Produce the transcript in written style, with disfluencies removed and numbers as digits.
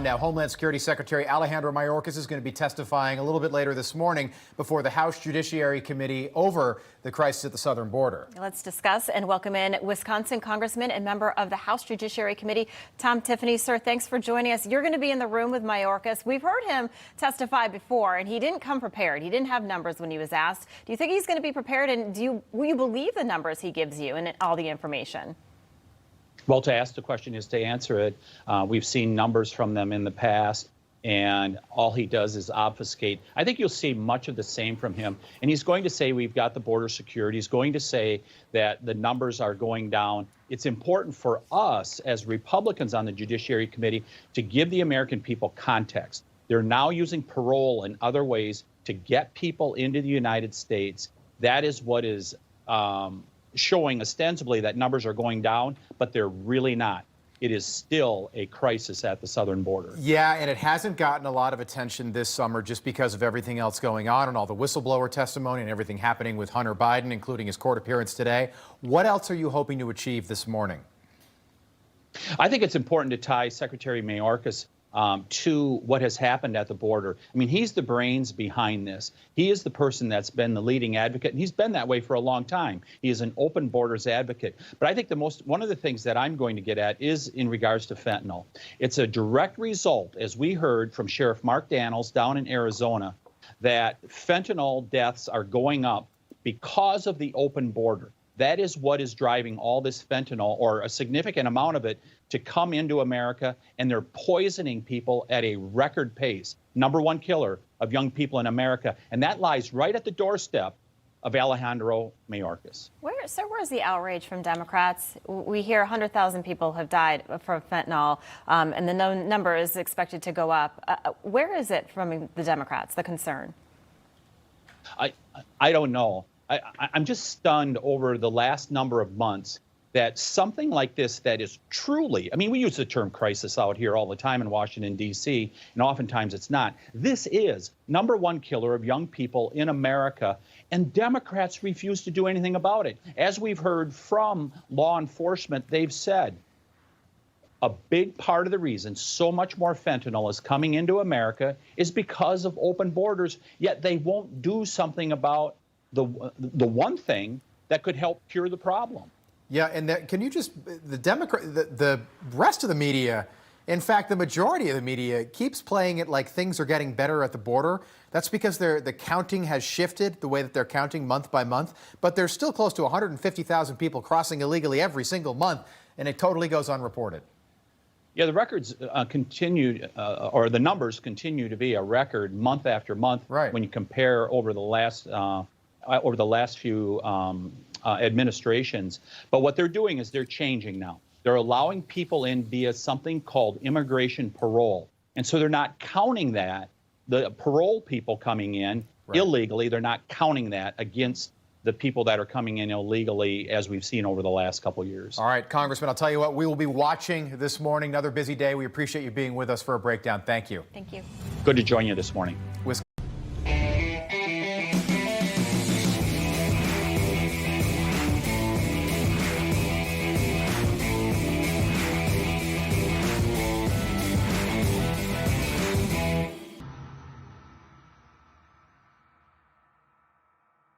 Now, Homeland Security Secretary Alejandro Mayorkas is going to be testifying a little bit later this morning before the House Judiciary Committee over the crisis at the southern border. Let's discuss and welcome in Wisconsin Congressman and member of the House Judiciary Committee, Tiffany. Sir, thanks for joining us. You're going to be in the room with Mayorkas. We've heard him testify before, and he didn't come prepared. He didn't have numbers when he was asked. Do you think he's going to be prepared, and will you believe the numbers he gives you and all the information? Well, to ask the question is to answer it. We've seen numbers from them in the past, and all he does is obfuscate. I think you'll see much of the same from him. And he's going to say we've got the border security. He's going to say that the numbers are going down. It's important for us as Republicans on the Judiciary Committee to give the American people context. They're now using parole and other ways to get people into the United States. That is what is showing ostensibly that numbers are going down, but they're really not. It is still a crisis at the southern border. Yeah, and it hasn't gotten a lot of attention this summer just because of everything else going on and all the whistleblower testimony and everything happening with Hunter Biden, including his court appearance today. What else are you hoping to achieve this morning? I think it's important to tie Secretary Mayorkas to what has happened at the border. I mean, he's the brains behind this. He is the person that's been the leading advocate, and he's been that way for a long time. He is an open borders advocate. But I think one of the things that I'm going to get at is in regards to fentanyl. It's a direct result, as we heard from Sheriff Mark Daniels down in Arizona, that fentanyl deaths are going up because of the open border. That is what is driving all this fentanyl, or a significant amount of it, to come into America, and they're poisoning people at a record pace. #1 killer of young people in America, and that lies right at the doorstep of Alejandro Mayorkas. Where's the outrage from Democrats? We hear 100,000 people have died from fentanyl, and the number is expected to go up. Where is it from the Democrats, the concern? I don't know. I'm just stunned over the last number of months that something like this that is truly, I mean, we use the term crisis out here all the time in Washington, D.C., and oftentimes it's not. This is #1 killer of young people in America, and Democrats refuse to do anything about it. As we've heard from law enforcement, they've said a big part of the reason so much more fentanyl is coming into America is because of open borders, yet they won't do something about the one thing that could help cure the problem. Yeah, and can you just, the rest of the media, in fact, the majority of the media keeps playing it like things are getting better at the border. That's because the counting has shifted, the way that they're counting month by month, but there's still close to 150,000 people crossing illegally every single month, and it totally goes unreported. Yeah, the records continued, or the numbers continue to be a record month after month. Right. When you compare over the last few administrations. But what they're doing is they're changing now. They're allowing people in via something called immigration parole. And so they're not counting that, the parole people coming in illegally, they're not counting that against the people that are coming in illegally, as we've seen over the last couple of years. All right, Congressman, I'll tell you what, we will be watching this morning. Another busy day. We appreciate you being with us for a breakdown. Thank you. Thank you. Good to join you this morning.